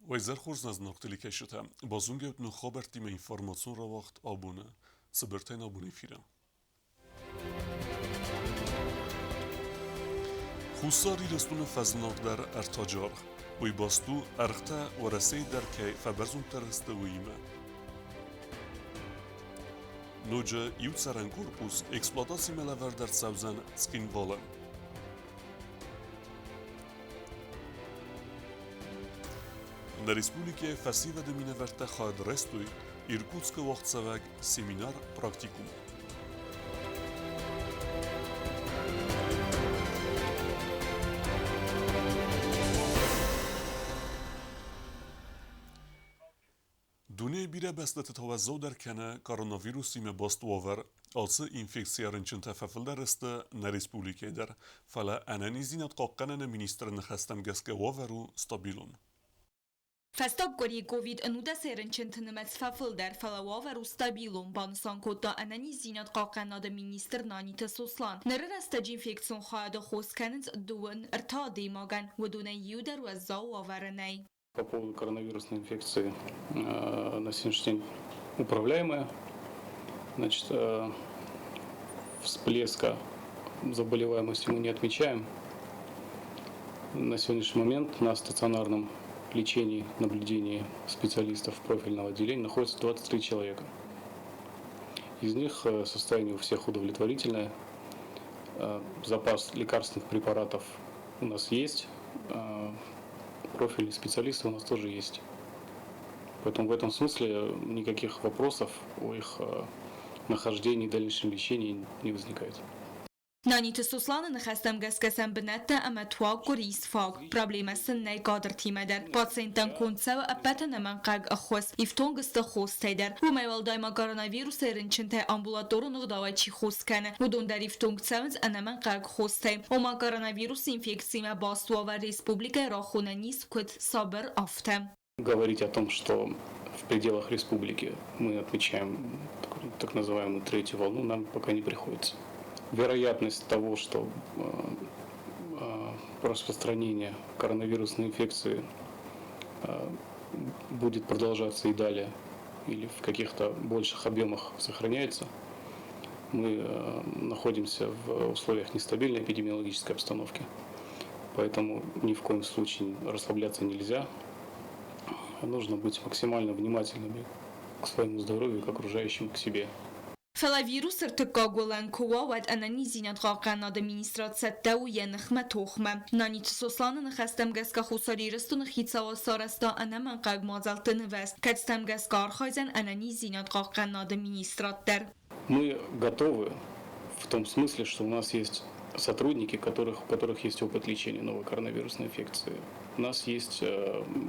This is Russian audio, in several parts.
Вайзер хурз наз нақтили кешته базونگه نو خبر تیم اینفورماسیون را وقت آبونه سبرتین آبونه فیرم خوصاری رستون فزناق در ارتاجار وی باستو ارخته و رسی در که فبرزون ترسته ویمه نوجه یود سرن کورپوس اکسپلاتاسی ملور در سوزن سکین والن در республике фасива да миневерте хаад рестуй Иркутска вахтсаваг семинар практикум. Dune bire bestet توزع در کنه کاروناویروسی می باست وور آلس اینفکسیارن چند تفاعل است نه республике در فلا انانیزینات قاقنن مینیستر نخستم گسک وورو استابیلون. Фестоккори COVID-19 фафылдар фалававару стабилум бансан кота ананизинат қақанада министр Нанита Сослан. Неррастаджи инфекцион хаяда хосканец дуан ртади маган водуна юдар ваззау аваранай. По поводу коронавирусной инфекции на сегодняшний день управляемая. Значит, всплеска заболеваемости мы не отмечаем. На сегодняшний момент на стационарном лечении, наблюдении специалистов профильного отделения находится 23 человека. Из них состояние у всех удовлетворительное. Запас лекарственных препаратов у нас есть. Профильные специалисты у нас тоже есть. Поэтому в этом смысле никаких вопросов о их нахождении и дальнейшем лечении не возникает. Naníta Soslana nechastem geszkeszem benette amatwa goris fag. Problémassen nej gadr tímeder. Pacienten konceu a petenemen qag a khos. Iftongsta khos teder. Humajval daima koronavírus erincsinte ambulatorun ugdava chi khos kene. Udon der iftongcevens anemen qag khos te. Oma koronavírus infekcíme bastva v Республика Рахуна Нискут Сабр Афте. Говорить о том, что в пределах республики мы отмечаем так называемую третью волну, нам пока не приходится. Вероятность того, что распространение коронавирусной инфекции будет продолжаться и далее или в каких-то больших объемах сохраняется. Мы находимся в условиях нестабильной эпидемиологической обстановки, поэтому ни в коем случае расслабляться нельзя. Нужно быть максимально внимательными к своему здоровью, к окружающим, к себе. فلاویروس ارتقاقولن کواد انانیزینات قاقناد مینیسترات سته و ینخمه توخمه. نانیت سوسلان نخستم گسکا خوصاری رستو نخیطا و سارستا انمان قاق مازلت نوست. کدستم گسکا آرخایزن انانیزینات قاقناد مینیسترات در. Мы готовы в том смысле, что у нас есть сотрудники, у которых есть опыт лечения новой коронавирусной инфекции. У нас есть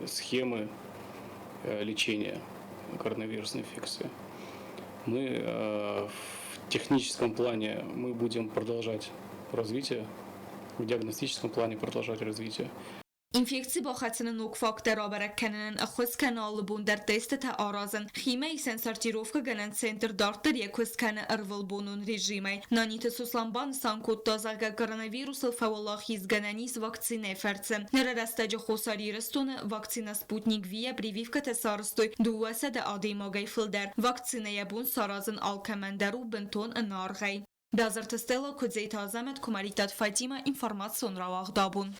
схемы лечения коронавирусной инфекции. Мы в техническом плане мы будем продолжать развитие, в диагностическом плане продолжать развитие. Infekci با خطن نوک فاکتر برکنن اخوز کنال بون در تست تا آرازن خیمه سنسارتیروفکا گنن سنتر دارتر یکوز کنه ارول بونون رژیمه نانیت سوسلان بان سانکوت دازاگا کoronavirus فوالا خیز گننیز واکسینه فرцем نررستج خوصاری رستون واکسینه سپوتنیک ویا بریویفکا تسارستوی دواسه ده آدیماگای فلدر واکسینه بون سارازن آلکمندرو بنتون انارغی بازر تستلا کدزی تازمت کماریتات فاتیما اینفورماسیون را واغدابون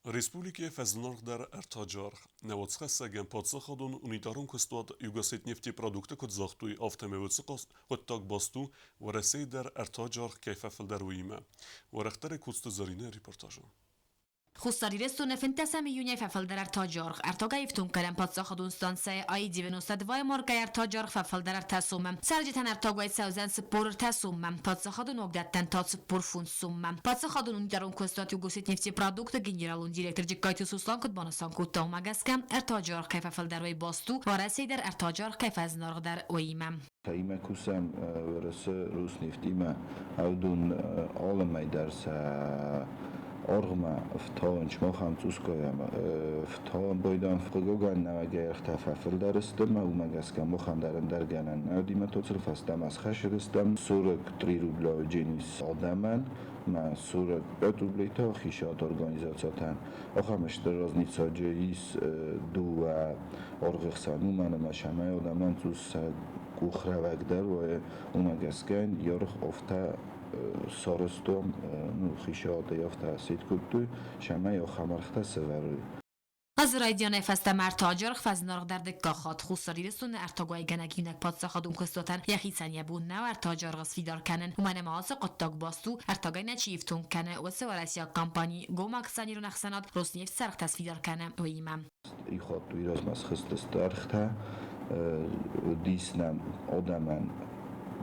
Республике Фазнорг дар Артаджар невоцха саген подсахадун унидарун кустуад югасет нефти продукты код захтуй автомевоцқас код так басту ورسي дар Артаджар кайфафл дар уима ورختر кусту зарine репортажу خوستاری رستون فنتسم یونی ففل در ارتاجارخ ارتاگا یفتون کلم پادساخ دونستانسه آی دیونوستد وای مارگای ارتاجارخ ففل در ارتاسومم سرجتن ارتاگای سوزن سپور ارتاسومم پادساخ دون اگدتن تا سپور فونسومم پادساخ دون اونیدارون کستات یوگوسیت نفتی پرادوکت گنیرالون دیرکتر جکایتو سوستان کد بانستان کد تا مگسکم ارتاجارخ کیف ففل در وی باستو و رسی در ارتاجارخ کیف از نارغ در ویمم Ima kusam ورس روس نفتی ما او دون عالم درس Orgma vtaunç moham tuskoyam vtaun boydan fgogan navager tafafel daristim u magaskam moham darganan adima totsel fastam az khashidistam surak 3 rubla jenis adaman ma surak 5 rubli to khishat organizatsiyatan oxamishte roznitsa jeis dua orgxsanu man ma shamay adaman tus kukhravagdar و umagaskän yorg ofta سارستم خیشات یافته سید کبتو شمه یا خمرخته سوروی Az rajdiane feste már tagyorg faznarg der dekkahat huszari reszun ertagoi genegűnek patszakadunk köztotan jachicanje bunna ertagyorg az fidarkanen humane maasa qattak bastu ertagai ne csívtunk kene oszevalesja kampani gomak szanyiron axanat rossz nyelv szergtesz fidarkane oimam. Ihat virazmaz xistes targta disnam odaman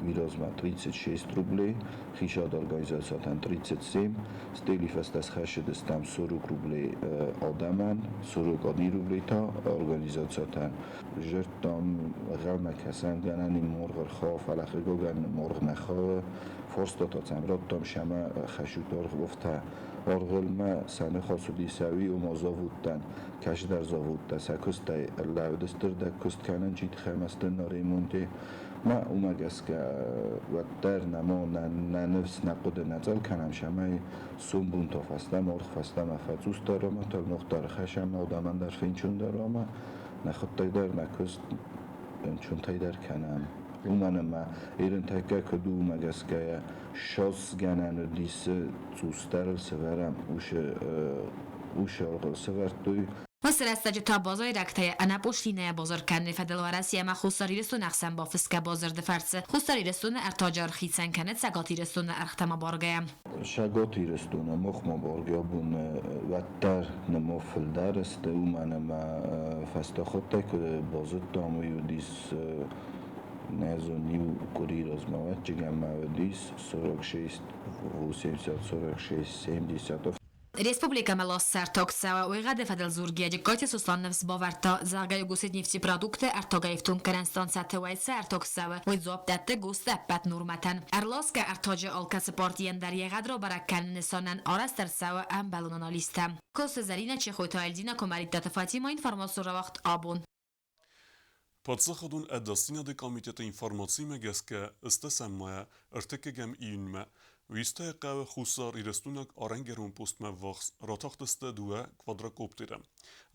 Virozma 36 rubli, Khishad organizatsiyatan 37, Steli festas khashidistam 40 rubli adaman, 40 rubli ta organizatsiyatan jertam ghalmak hasan ganani morgr khaf alakhgogan morg nakha forstatatsam rattam shama khashutor gofta org'ilma sani hosudisaviy u mozovuddan kash dar zavudda sakustay lavdistirda kustkanan chit khamasdan remonti ما اومگس که وقتر نما ننفس نقد نزل کنم شمای سومبون تا فستم آرخ فستم افزوس دارم تا نقطه خشم آدمان در فین چون دارم نخود تایدر نکست چون تایدر کنم اومنم ما ایرن تکه کدو اومگس که شاس گنن و دیس زوستر سورم اوش آرغل سورتوی Összeresztegyű a bazaj rekteje, a naposline bazar kenni fedel arassia ma huszari resztun axen ba fiszke bazar de ferce. Huszari resztun ertajar hicen kenet szagati resztun ertema bargaja. Szagati resztun mochma bargaja bun vettar nemo fildarest umanem festachottek bazottam judis nezo niu kuri rozmavet csigem mavedis 46 846 70 Республика Мелоссер токсава уйгаде федел зургия диккоти сусланневс баварта загаю гусит нефти продукты артогаевтун керенстанцаты вайса артоксава уйзоп датте густ эппет нурматан. Арлоска артоджа алкасы партиен дар ягадро бараккан нисанан арастер сава ам балунана листа. Косы зарина чехойта эльдина комариддата Фатима информацию вақт абун. Подсахадун эдастина де комитета информации мегеске استسمايا ارتكگم إينما ويستا قاوة خوصار إرستونك آرنگرون پوست موخص راتاختسته دوه كوادراكوبتره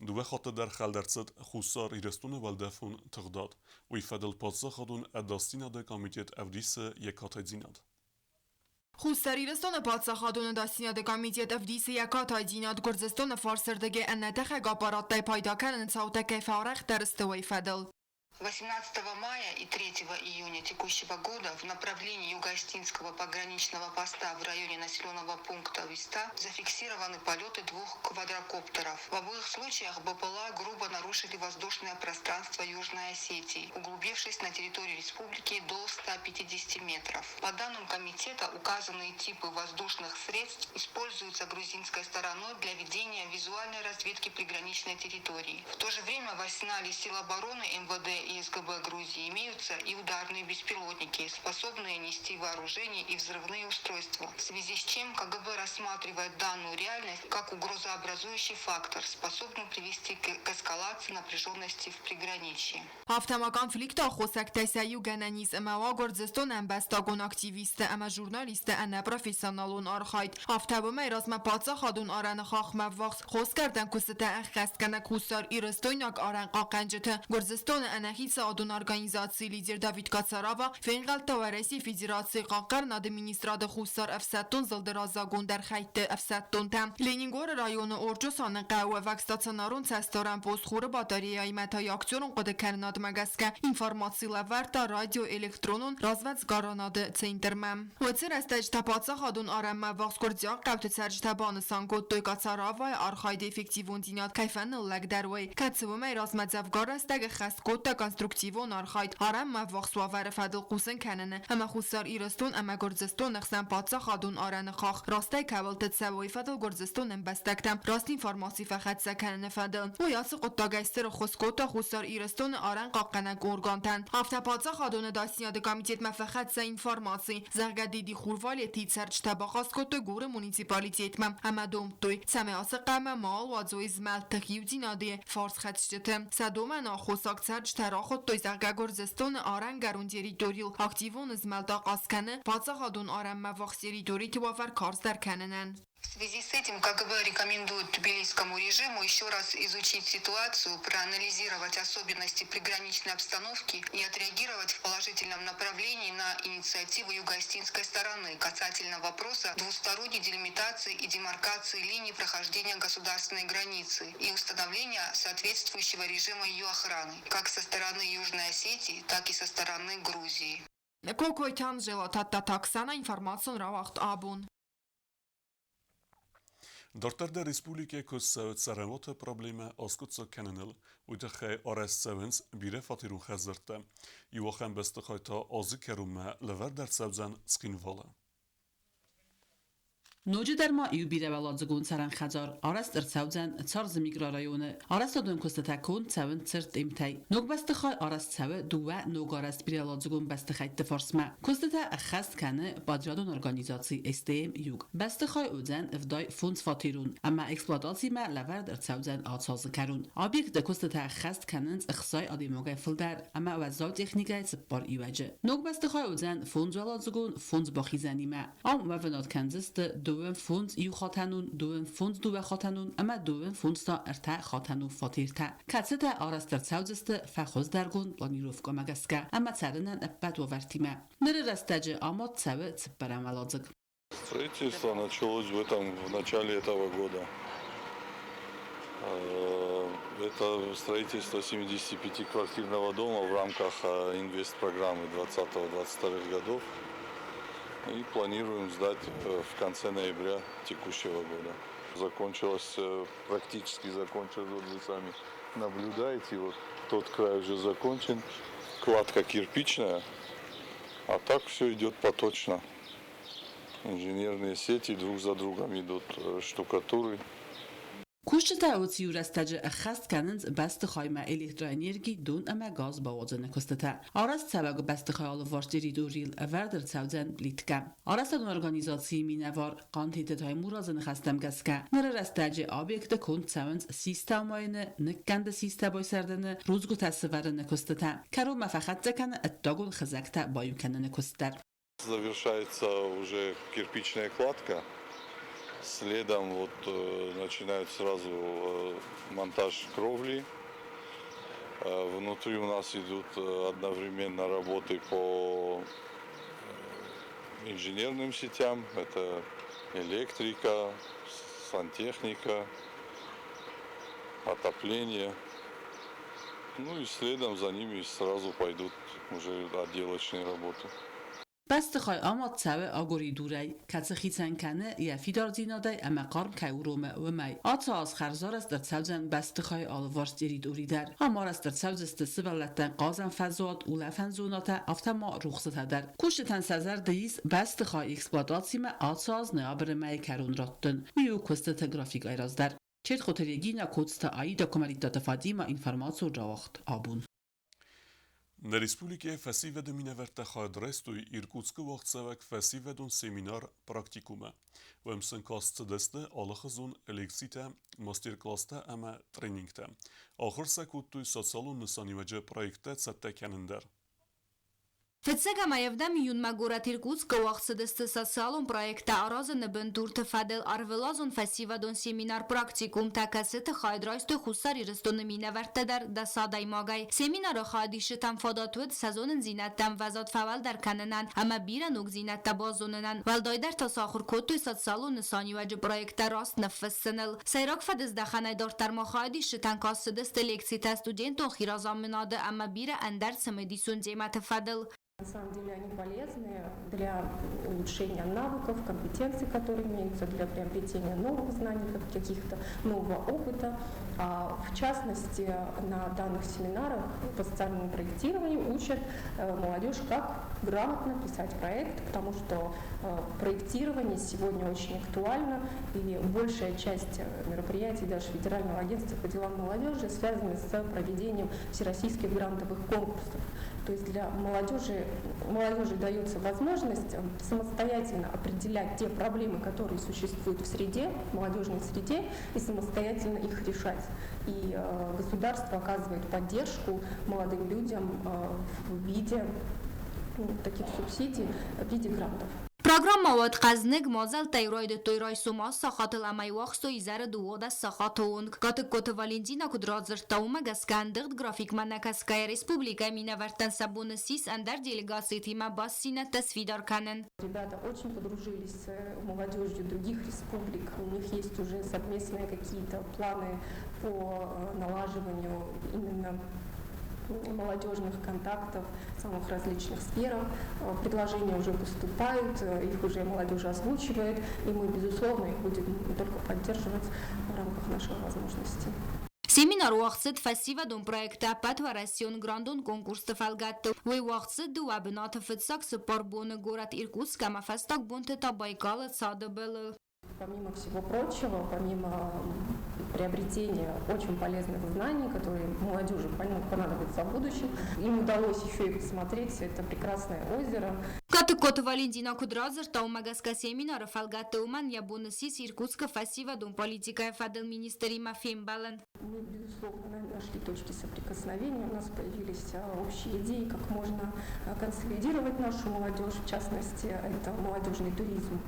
دوه خاطر در خلدرسد خوصار إرستون والدفون تغداد ويفادل подсахадун эдастина де комитет أفديس يكاتا ديناد خوستریرستان پادسخادون داستیناد کمیتیت افدیس یکات دیناد گرزستان فارسردگی انتخ گاپارات دای پیدا کردن صوتک فارغ در استوای فدل 18 мая и 3 июня текущего года в направлении Юго-Остинского пограничного поста в районе населенного пункта Виста зафиксированы полеты 2 квадрокоптеров. В обоих случаях БПЛА грубо нарушили воздушное пространство Южной Осетии, углубившись на территорию республики до 150 метров. По данным комитета, указанные типы воздушных средств используются грузинской стороной для ведения визуальной разведки приграничной территории. В то же время в арсенале сил обороны МВД и СГБ Грузии имеются и ударные беспилотники, способные нести вооружение и взрывные устройства, в связи с чем КГБ рассматривает данную реальность как угрозообразующий фактор, способный привести к эскалации напряженности в приграничье. هفتما کانفلیکت خوسک تسیو گننیز اما واگرزستون ام بستاگون اکتیویست اما ژورنالیست انا پروفیسیونالون آرخاید هفتما میراز ما پاتسا خادون آرن خاخ مواخس خوس کردن کسته اخست کنه کوسار ایرستویناک آرن قاقنجته گرزستون انهیس آدون ارگانیزاسی لیدر داوید کاتساراوا فینقل تورسی فیدراسیی قاقر ناد مینیستراد خوسار افساتون زلدرازاگون در خیت افساتون تم لینینگور رایون اورجو سان قهوه وکستاتسانارون سستورن پوسخور باتاریای متای اکتورون قد کرناد مگسکه informatsiyalar radio elektronun razvetsgaranadı centermem. Vățir esteci tapatsa xadun arem mevaqs kurdiaq qawt serj taban sankot toy qatsarava arxayde effektivun dinat kayfen lag derway katsvu meyraz medzavgar esteg xast kot конструктивон архайт арам мавخصوافر فدل قوسن کننه اما خوسار ایرستون اما گرزستون نخسن پاتسا خادون آرن خاخ راسته کولت تسوی فدل گرزستون بستکتم راست اینفارماسی فقط سکنن فدل و یاس قطاگستر خسکوتا خوسار ایرستون آرن قاقنه گورگانتن هفته پاتسا خادون داستیاد کامیتیت مفخت سه اینفارماسی زرگدیدی خوروالیتی سرچ تباخاس کت گور مونیسیپالیتیت مم اما دوم توی سمه آس قم مال و زویز مل تخیوزی نادی فارس خدشتم صدومن آخوساک سرچ تراخت توی زرگه گرزستون آرن گروندیری دوریل اکتیوون از ملتا قاسکنه پاتسا خادون آرن مواخسیری دوری که وافر کارز در کننن В связи с этим КГБ рекомендует тбилисскому режиму еще раз изучить ситуацию, проанализировать особенности приграничной обстановки и отреагировать в положительном направлении на инициативу юго-остинской стороны касательно вопроса двусторонней делимитации и демаркации линий прохождения государственной границы и установления соответствующего режима ее охраны, как со стороны Южной Осетии, так и со стороны Грузии. Колкойтан желатат таксана информацион равахт абун. Dorter der Respublike kussavet saremote probleme oskutso kenenel u de khay ores sevens bire fatiru khazerta yuchem beste khayta azikerume lever der sabzan skinvala نوجه در ما ایو بیره ولادزگون سران خزار آرست در سوزن چارز میگرارایونه آرست دون کست تکون سون سرت امتی نوگ بست خای آرست سو دوه نوگ آرست بیره ولادزگون بست خای تفارسمه کست تا خست کنه بادرادون ارگانیزاسی استیم یوگ بست خای اوزن افدای فونس فاتیرون اما اکسپلاتاسی ما لور در سوزن آتساز کرون آبیک ده کست تا خست کننز اخصای آدیموگای فلدر اما وزال تکنیکای سپار ایوجه نوگ بست خای اوزن فونز ولادزگون فونز باخیزنی ما آم و ونات کنزست دوم فونز یو خاتنون دوم فونز دو خاتنون اما دوم فونز تا ارتا خاتنون فاتیرتا کاتسه تا آرستر سوزست فخوز درگون بانیروفگا مگسکا اما سرنن ابد و ورتیمه نره رستجه آماد سوه цепарам ولادزگ Строительство началось в начале этого года. Это строительство 75-квартирного дома в рамках инвестпрограммы 2020-2022 годов. И планируем сдать в конце ноября текущего года. Практически закончилось, вот вы сами наблюдаете, вот тот край уже закончен, кладка кирпичная, а так все идет поточно. Инженерные сети друг за другом идут, штукатуры. کوشت اوتیو رستجه خست کننز بست خایمه الکترانیرگی دون اما گاز باوزن کستتا آرست سبگ بست خیال واشتری دوریل وردر سوزن بلیتکم آرست دون ارگانیزاسی مینوار قانتیت تای مورازن خستم گسکه نره رستجه آبیکت کند سونز سیستم آینه نکند سیسته بای سردنه روزگو تصورن کستتا کرو مفخت زکن اتاگون خزکتا بایو کنن کستر Завершается уже кирпичная кладка. Следом начинают сразу монтаж кровли. Внутри у нас идут одновременно работы по инженерным сетям. Это электрика, сантехника, отопление. Ну и следом за ними сразу пойдут уже отделочные работы. بست خای آماد سوه آگوری دوری کتس خیتن کنه یا فیدار زیناده اما قارم که اورومه و می آتا از خرزار است در سوزن بست خای آلوارس دیری دوری در همار است در سوز است سبالتن قازن فضوات اوله فنزوناته افتا ما روخصته در کشتن سزر دیز بست خای اکسپلاتاسی ما آتا از نیابر می کرون راتن ویو کستت گرافیک ایراز در چید خوتریگی نا کودستا آیی داکوماریتات فادیما اینفرماتسو راوخت آبون Na Respublike festivet mineverta khadrestui Irkutsk waqtsavak festivetun seminar praktikume. Vemsen kastedeste alle gezon elektrita masterclassta ama trainingta. Ahir sakuttu sotsialun nisanivaje projekte tsatta kanender. Фецега маевда миюн магурат Иркутск вахсадесте социалун проекта аразен бендур тфадел арвелазун фестивадун семинар практикум такасет хайдрайсто хусари рестон минавертедер да садай магай семинар хадиштам фадатуд сезонен зинаттам вазат фавал در کننن اما بیرن اوگ زینت تبازوننن ولدایدر تساخر کوتوی социалун нисаниваje проекта راست نفسنل سیراک فدز دخنه دارتر ما خادیشتن کاسدست لکسیت استودنتون خیرازام مناده اما بیره اندر سمدیسون زیمت فدل На самом деле они полезны для улучшения навыков, компетенций, которые имеются, для приобретения новых знаний, каких-то нового опыта. А в частности, на данных семинарах по социальному проектированию учат молодежь, как грамотно писать проект, потому что проектирование сегодня очень актуально, и большая часть мероприятий даже Федерального агентства по делам молодежи связаны с проведением всероссийских грантовых конкурсов. То есть для молодежи дается возможность самостоятельно определять те проблемы, которые существуют в среде, в молодежной среде, и самостоятельно их решать. И государство оказывает поддержку молодым людям в виде таких субсидий, в виде грантов. Программа от Казныг Мозал Тайройд Тойрой Сума Сахатл Амайвахсто Изара Дуода Сахатонг Катыкота Валентина Кудрадзер Таума Гаскандырд График Манакаская Республика Минавартан Сабунасис Андар делегации Тима Бассина Тасвидар Канен. Ребята очень подружились с молодежью других республик. У них есть уже совместные какие-то планы по налаживанию именно молодежных контактов в самых различных сферах. Предложения уже поступают, их уже молодежь озвучивает, и мы, безусловно, их будем только поддерживать в рамках наших возможностей. Семинар уақытсыд фастивадун проекта патварасион грандун конкурс тфалгатты. Вы уақытсыд дуабината фитсак супарбоны город Иркутск, ама фастак бунты Байкала сады было. Помимо всего прочего, помимо приобретения очень полезных знаний, которые молодежи понадобятся в будущем, им удалось еще и посмотреть это прекрасное озеро. Катыкота Валентина Кудрадзер Таумагаска семинара фалгатты уман ябунасис Иркутска фастивадун политика фадл министри Мафим Балан. Мы, безусловно, нашли точки соприкосновения, у нас появились общие идеи, как можно консолидировать нашу молодежь, в частности, это молодежный туризм.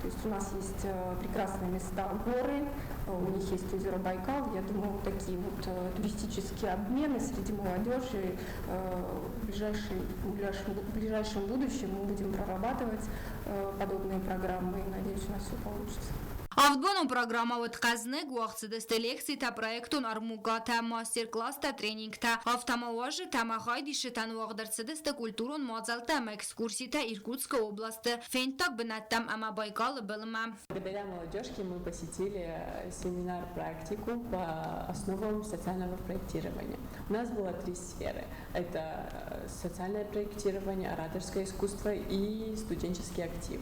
То есть у нас есть прекрасные места, горы, у них есть озеро Байкал. Я думаю, вот такие вот туристические обмены среди молодежи в ближайшем будущем мы будем прорабатывать подобные программы, и надеюсь, у нас все получится. Авдбону программа от Казныг уақытсыдысты лекции та проектун армуга та мастер-класс та тренинг та автомоважи та махайдиши та уақдарцыдысты культурун мазал та экскурсии та Иркутской области. Фентак бинаттам ама Байкалы былыма. Благодаря молодежке мы посетили семинар-практику по основам социального проектирования. У нас было 3 сферы. Это социальное проектирование, ораторское искусство и студенческий актив.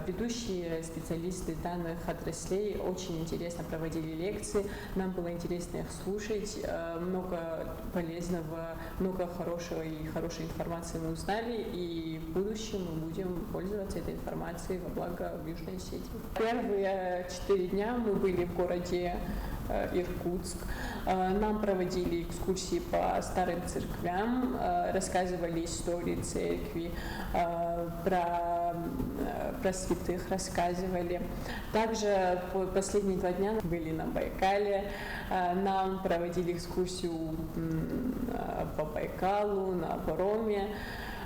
Ведущие специалисты данных отраслей очень интересно проводили лекции, нам было интересно их слушать, много полезного, много хорошей информации мы узнали, и в будущем мы будем пользоваться этой информацией во благо Южной Осетии. Первые 4 дня мы были в городе Иркутск. Нам проводили экскурсии по старым церквям, рассказывали истории церкви, про святых рассказывали. Также последние 2 дня были на Байкале. Нам проводили экскурсию по Байкалу, на пароме.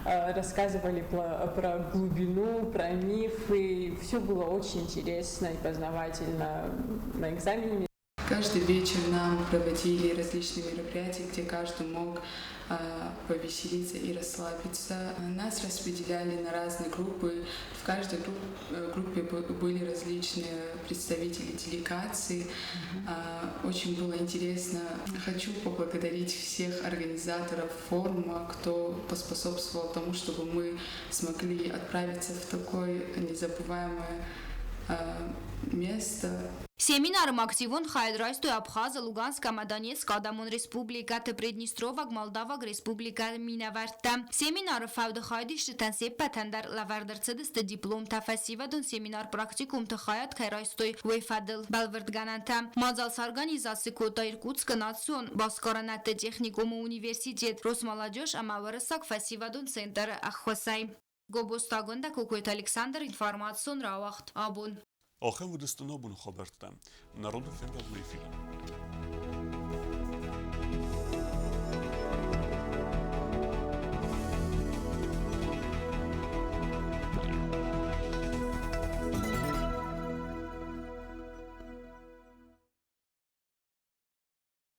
Рассказывали про глубину, про мифы. Все было очень интересно и познавательно на экзамене. Каждый вечер нам проводили различные мероприятия, где каждый мог повеселиться и расслабиться. Нас распределяли на разные группы. В каждой группе были различные представители делегаций. Очень было интересно. Хочу поблагодарить всех организаторов форума, кто поспособствовал тому, чтобы мы смогли отправиться в такое незабываемое место. Семинаром активон Хайдрайстой Абхаза, Луганска, Донецк, Адамон Республика, Приднестровак, Молдавак, Республика Минаварта. Семинар Фауд Хайдиш Тансеп Патандар Лавардерцедест диплом Тафасивадон семинар практикум Тахаят Хайрайстой Вейфадл Балвардганата. Мазал с организацией Кота Иркутска Национ, Баскаранат техникум университет, Росмолодежь, Амаварасак, Фасивадон Центр Ахвасай. Гобостагонда Кукует Александр, информацион Равахт, Абун. آخر ودستنا بون خبرتم نرود فیلم و فیلم